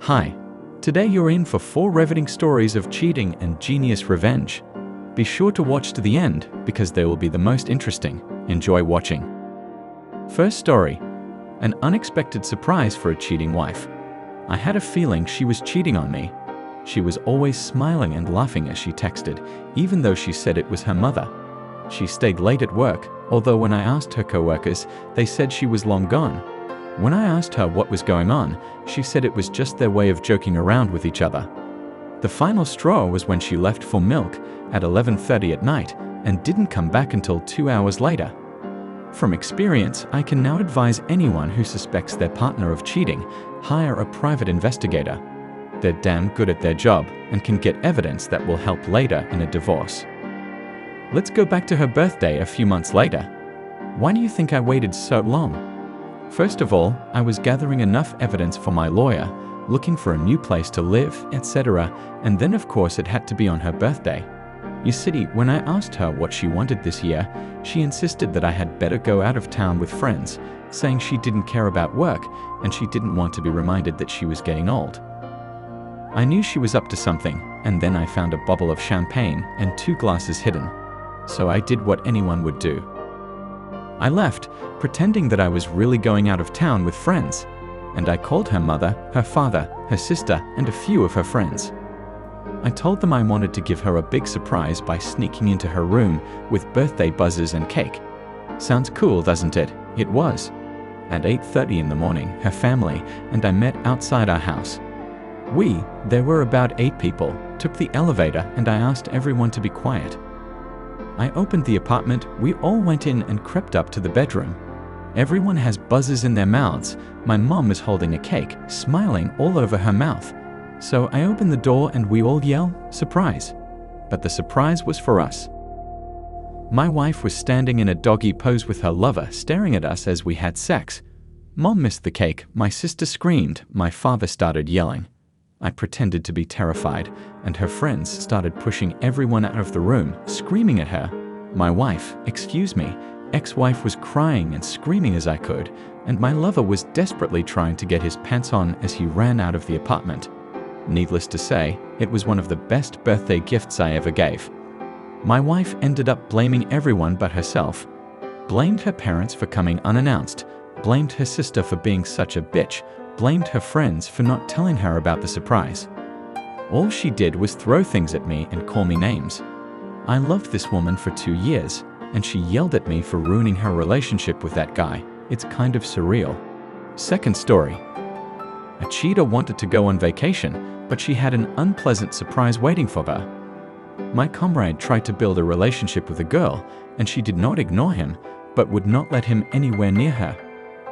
Hi, today you're in for 4 riveting stories of cheating and genius revenge. Be sure to watch to the end because they will be the most interesting. Enjoy watching. First story, an unexpected surprise for a cheating wife. I had a feeling she was cheating on me. She was always smiling and laughing as she texted, even though she said it was her mother. She stayed late at work, although when I asked her coworkers, they said she was long gone. When I asked her what was going on, she said it was just their way of joking around with each other. The final straw was when she left for milk at 11:30 at night and didn't come back until 2 hours later. From experience, I can now advise anyone who suspects their partner of cheating, hire a private investigator. They're damn good at their job and can get evidence that will help later in a divorce. Let's go back to her birthday a few months later. Why do you think I waited so long? First of all, I was gathering enough evidence for my lawyer, looking for a new place to live, etc., and then of course it had to be on her birthday. You see, when I asked her what she wanted this year, she insisted that I had better go out of town with friends, saying she didn't care about work and she didn't want to be reminded that she was getting old. I knew she was up to something, and then I found a bottle of champagne and 2 glasses hidden. So I did what anyone would do. I left, pretending that I was really going out of town with friends, and I called her mother, her father, her sister, and a few of her friends. I told them I wanted to give her a big surprise by sneaking into her room with birthday buzzers and cake. Sounds cool, doesn't it? It was. At 8:30 in the morning, her family and I met outside our house. There were about 8 people, took the elevator and I asked everyone to be quiet. I opened the apartment, we all went in and crept up to the bedroom. Everyone has buzzers in their mouths. My mom is holding a cake, smiling all over her mouth. So I opened the door and we all yell, "Surprise!" But the surprise was for us. My wife was standing in a doggy pose with her lover, staring at us as we had sex. Mom missed the cake, my sister screamed, my father started yelling. I pretended to be terrified, and her friends started pushing everyone out of the room, screaming at her. My wife, ex-wife was crying and screaming as I could, and my lover was desperately trying to get his pants on as he ran out of the apartment. Needless to say, it was one of the best birthday gifts I ever gave. My wife ended up blaming everyone but herself. Blamed her parents for coming unannounced, blamed her sister for being such a bitch, blamed her friends for not telling her about the surprise. All she did was throw things at me and call me names. I loved this woman for 2 years, and she yelled at me for ruining her relationship with that guy. It's kind of surreal. Second story. A cheater wanted to go on vacation, but she had an unpleasant surprise waiting for her. My comrade tried to build a relationship with a girl, and she did not ignore him, but would not let him anywhere near her.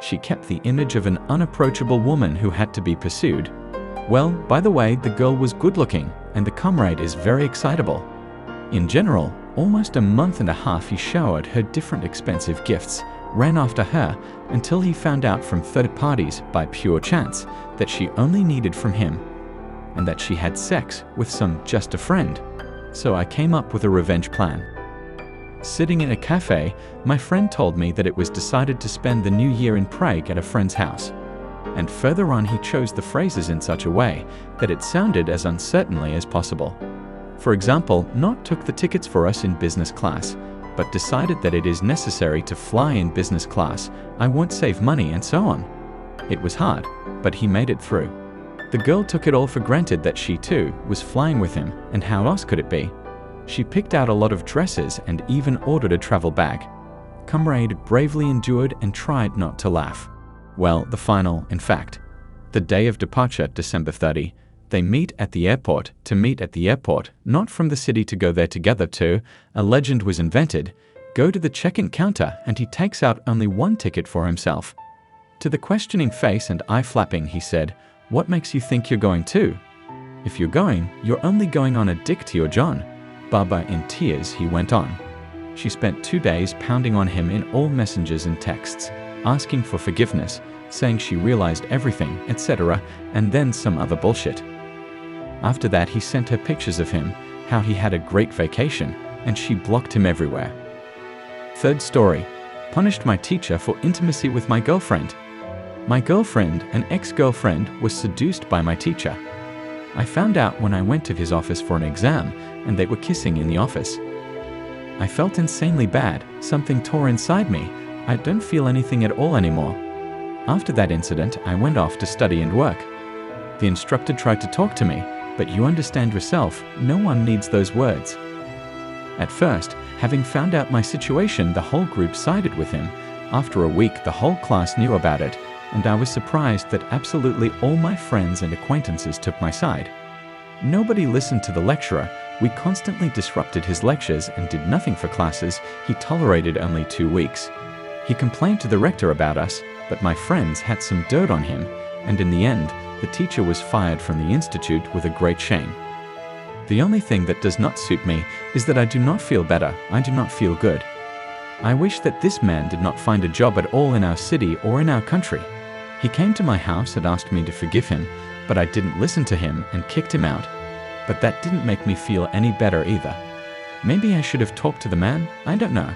She kept the image of an unapproachable woman who had to be pursued. Well, by the way, the girl was good looking, and the comrade is very excitable. In general, almost a month and a half he showered her different expensive gifts, ran after her, until he found out from third parties, by pure chance, that she only needed from him, and that she had sex with just a friend. So I came up with a revenge plan. Sitting in a cafe, my friend told me that it was decided to spend the new year in Prague at a friend's house. And further on he chose the phrases in such a way that it sounded as uncertainly as possible. For example, not took the tickets for us in business class, but decided that it is necessary to fly in business class, I won't save money and so on. It was hard, but he made it through. The girl took it all for granted that she too was flying with him, and how else could it be? She picked out a lot of dresses and even ordered a travel bag. Comrade bravely endured and tried not to laugh. Well, the final, in fact. The day of departure, December 30, they meet at the airport, not from the city to go there together to, a legend was invented, go to the check-in counter and he takes out only 1 ticket for himself. To the questioning face and eye flapping, he said, "What makes you think you're going to? If you're going, you're only going on a dick to your John." Baba in tears, he went on. She spent 2 days pounding on him in all messengers and texts, asking for forgiveness, saying she realized everything, etc., and then some other bullshit. After that, he sent her pictures of him, how he had a great vacation, and she blocked him everywhere. Third story. Punished my teacher for intimacy with my girlfriend. My girlfriend, an ex-girlfriend, was seduced by my teacher. I found out when I went to his office for an exam, and they were kissing in the office. I felt insanely bad. Something tore inside me. I don't feel anything at all anymore. After that incident, I went off to study and work. The instructor tried to talk to me, but you understand yourself, no one needs those words. At first, having found out my situation, the whole group sided with him. After a week, the whole class knew about it, and I was surprised that absolutely all my friends and acquaintances took my side. Nobody listened to the lecturer. We constantly disrupted his lectures and did nothing for classes. He tolerated only 2 weeks. He complained to the rector about us, but my friends had some dirt on him, and in the end, the teacher was fired from the institute with a great shame. The only thing that does not suit me is that I do not feel better. I do not feel good. I wish that this man did not find a job at all in our city or in our country. He came to my house and asked me to forgive him, but I didn't listen to him and kicked him out. But that didn't make me feel any better either. Maybe I should have talked to the man, I don't know.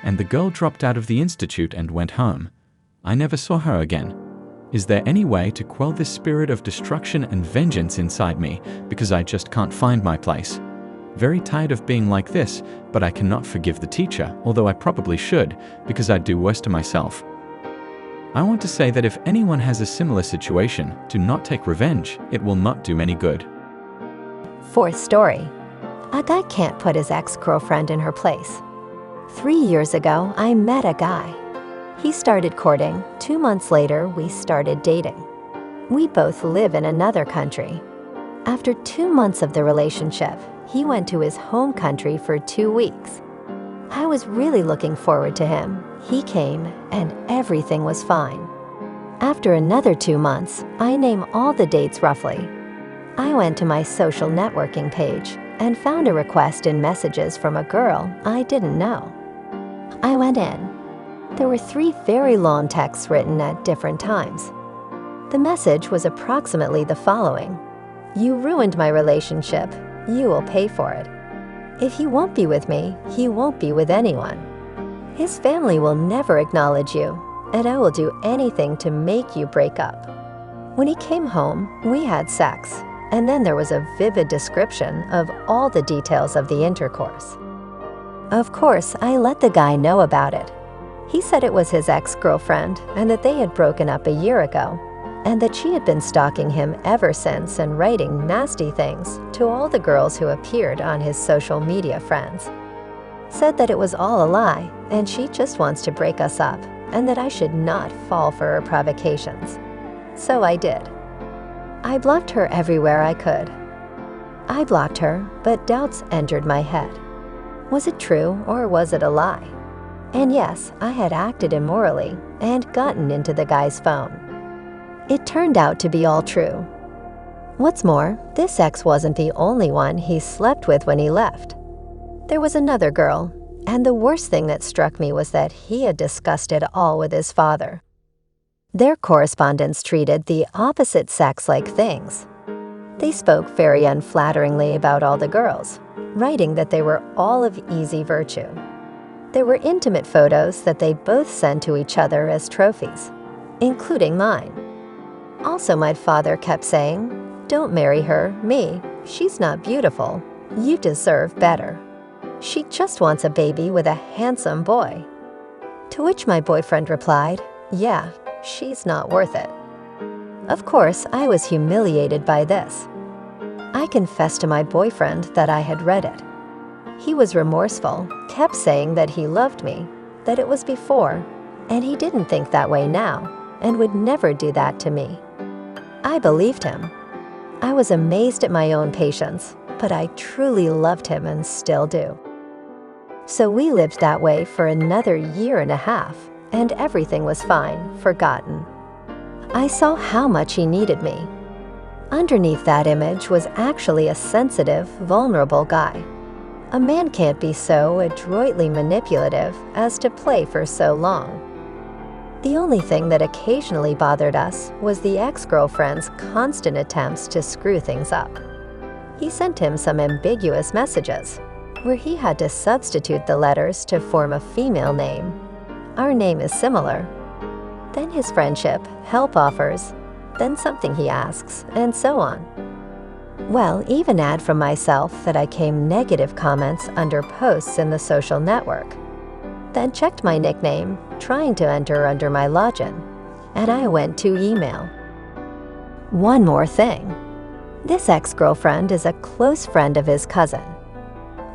And the girl dropped out of the institute and went home. I never saw her again. Is there any way to quell this spirit of destruction and vengeance inside me, because I just can't find my place? Very tired of being like this, but I cannot forgive the teacher, although I probably should, because I do worse to myself. I want to say that if anyone has a similar situation, do not take revenge. It will not do any good. Fourth story. A guy can't put his ex-girlfriend in her place. 3 years ago, I met a guy. He started courting. 2 months later, we started dating. We both live in another country. After 2 months of the relationship, he went to his home country for 2 weeks. I was really looking forward to him. He came, and everything was fine. After another 2 months, I name all the dates roughly. I went to my social networking page and found a request in messages from a girl I didn't know. I went in. There were 3 very long texts written at different times. The message was approximately the following: "You ruined my relationship. You will pay for it. If he won't be with me, he won't be with anyone. His family will never acknowledge you, and I will do anything to make you break up." When he came home, we had sex, and then there was a vivid description of all the details of the intercourse. Of course, I let the guy know about it. He said it was his ex-girlfriend and that they had broken up a year ago, and that she had been stalking him ever since and writing nasty things to all the girls who appeared on his social media friends. Said that it was all a lie and she just wants to break us up and that I should not fall for her provocations. So I did. I blocked her everywhere I could. I blocked her, but doubts entered my head. Was it true or was it a lie? And yes, I had acted immorally and gotten into the guy's phone. It turned out to be all true. What's more, this ex wasn't the only one he slept with when he left. There was another girl, and the worst thing that struck me was that he had discussed it all with his father. Their correspondence treated the opposite sex like things. They spoke very unflatteringly about all the girls, writing that they were all of easy virtue. There were intimate photos that they both sent to each other as trophies, including mine. Also, my father kept saying, "Don't marry her, me. She's not beautiful. You deserve better. She just wants a baby with a handsome boy." To which my boyfriend replied, "Yeah, she's not worth it." Of course, I was humiliated by this. I confessed to my boyfriend that I had read it. He was remorseful, kept saying that he loved me, that it was before, and he didn't think that way now, and would never do that to me. I believed him. I was amazed at my own patience, but I truly loved him and still do. So we lived that way for another 1.5 years, and everything was fine, forgotten. I saw how much he needed me. Underneath that image was actually a sensitive, vulnerable guy. A man can't be so adroitly manipulative as to play for so long. The only thing that occasionally bothered us was the ex-girlfriend's constant attempts to screw things up. He sent him some ambiguous messages, where he had to substitute the letters to form a female name. Our name is similar. then his friendship, help offers, then something he asks, and so on. Well, even add from myself that I came negative comments under posts in the social network. Then checked my nickname, trying to enter under my login, and I went to email. One more thing. This ex-girlfriend is a close friend of his cousin.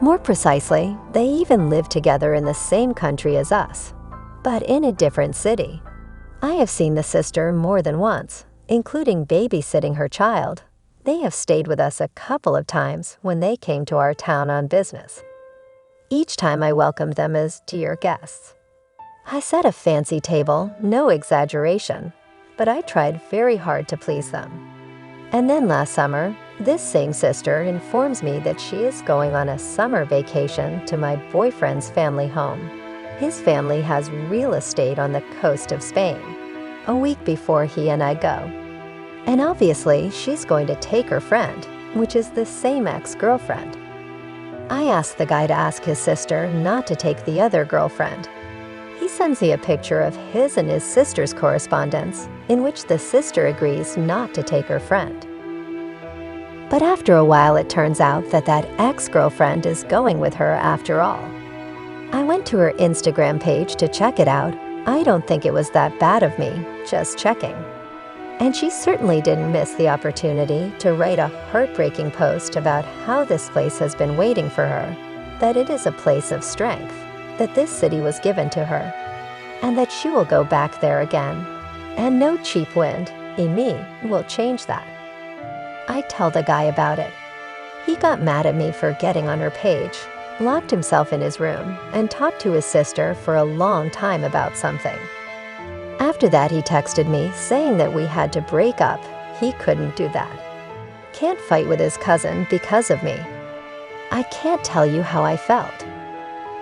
More precisely, they even live together in the same country as us, but in a different city. I have seen the sister more than once, including babysitting her child. They have stayed with us a couple of times when they came to our town on business. Each time I welcomed them as dear guests. I set a fancy table, no exaggeration, but I tried very hard to please them. And then last summer, this same sister informs me that she is going on a summer vacation to my boyfriend's family home. His family has real estate on the coast of Spain, a week before he and I go. And obviously, she's going to take her friend, which is the same ex-girlfriend. I asked the guy to ask his sister not to take the other girlfriend. He sends me a picture of his and his sister's correspondence, in which the sister agrees not to take her friend. But after a while, it turns out that that ex-girlfriend is going with her after all. I went to her Instagram page to check it out. I don't think it was that bad of me, just checking. And she certainly didn't miss the opportunity to write a heartbreaking post about how this place has been waiting for her, that it is a place of strength, that this city was given to her, and that she will go back there again. And no cheap wind, in me, will change that. I tell the guy about it. He got mad at me for getting on her page, locked himself in his room, and talked to his sister for a long time about something. After that, he texted me saying that we had to break up. He couldn't do that. Can't fight with his cousin because of me. I can't tell you how I felt.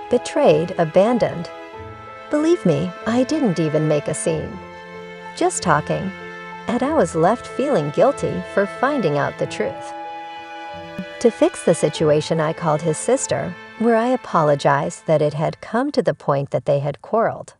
Betrayed, abandoned. Believe me, I didn't even make a scene. Just talking. And I was left feeling guilty for finding out the truth. To fix the situation, I called his sister, where I apologized that it had come to the point that they had quarreled.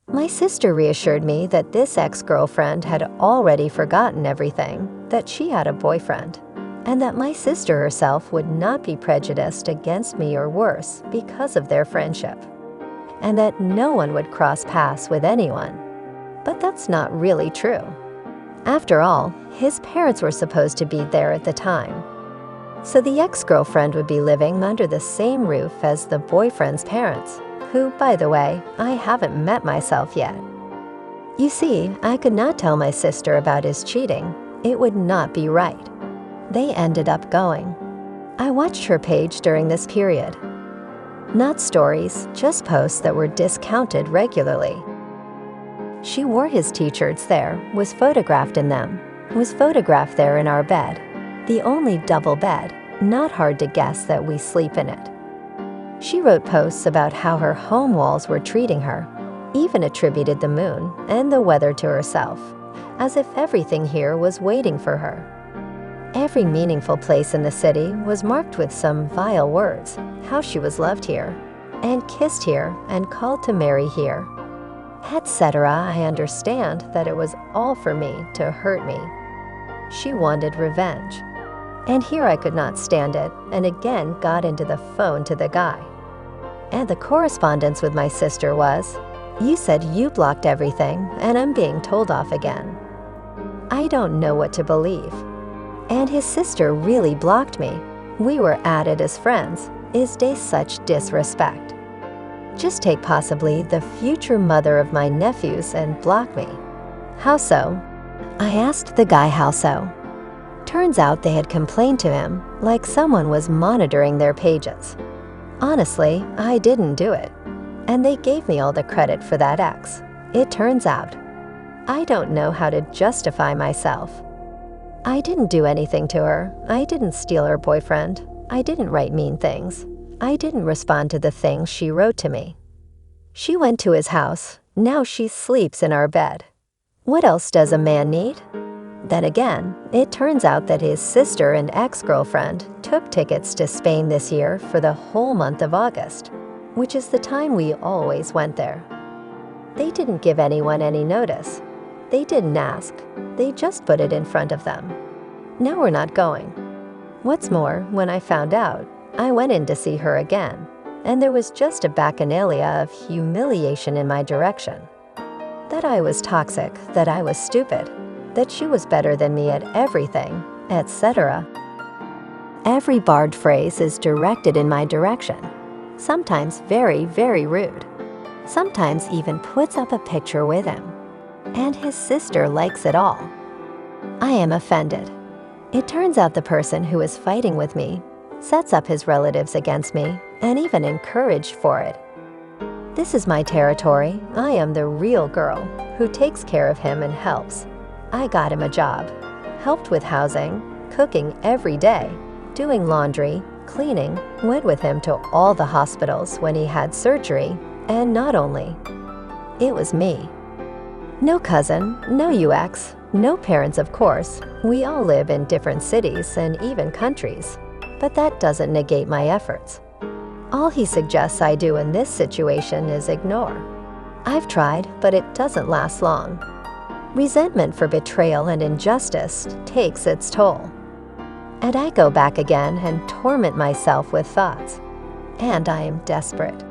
My sister reassured me that this ex-girlfriend had already forgotten everything, that she had a boyfriend, and that my sister herself would not be prejudiced against me or worse because of their friendship, and that no one would cross paths with anyone. But that's not really true. After all, his parents were supposed to be there at the time. So the ex-girlfriend would be living under the same roof as the boyfriend's parents, who, by the way, I haven't met myself yet. You see, I could not tell my sister about his cheating. It would not be right. They ended up going. I watched her page during this period. Not stories, just posts that were discounted regularly. She wore his t-shirts there, was photographed in them, was photographed there in our bed, the only double bed, not hard to guess that we sleep in it. She wrote posts about how her home walls were treating her, even attributed the moon and the weather to herself, as if everything here was waiting for her. Every meaningful place in the city was marked with some vile words, how she was loved here, and kissed here, and called to marry here, etc. I understand that it was all for me to hurt me. She wanted revenge. And here I could not stand it, and again got into the phone to the guy. And the correspondence with my sister was, "You said you blocked everything, and I'm being told off again." I don't know what to believe. And his sister really blocked me. We were added as friends. Is there such disrespect? Just take possibly the future mother of my nephews and block me. How so? I asked the guy how so. Turns out they had complained to him, like someone was monitoring their pages. Honestly, I didn't do it. And they gave me all the credit for that ex. It turns out. I don't know how to justify myself. I didn't do anything to her. I didn't steal her boyfriend. I didn't write mean things. I didn't respond to the things she wrote to me. She went to his house. Now she sleeps in our bed. What else does a man need? Then again, it turns out that his sister and ex-girlfriend took tickets to Spain this year for the whole month of August, which is the time we always went there. They didn't give anyone any notice. They didn't ask. They just put it in front of them. Now we're not going. What's more, when I found out, I went in to see her again, and there was just a bacchanalia of humiliation in my direction. That I was toxic, that I was stupid, that she was better than me at everything, etc. Every barred phrase is directed in my direction, sometimes very, very rude. Sometimes even puts up a picture with him. And his sister likes it all. I am offended. It turns out the person who is fighting with me sets up his relatives against me and even encouraged for it. This is my territory. I am the real girl who takes care of him and helps. I got him a job, helped with housing, cooking every day, doing laundry, cleaning, went with him to all the hospitals when he had surgery, and not only. It was me. No cousin, no UX, no parents of course. We all live in different cities and even countries, but that doesn't negate my efforts. All he suggests I do in this situation is ignore. I've tried, but it doesn't last long. Resentment for betrayal and injustice takes its toll. And I go back again and torment myself with thoughts. And I am desperate.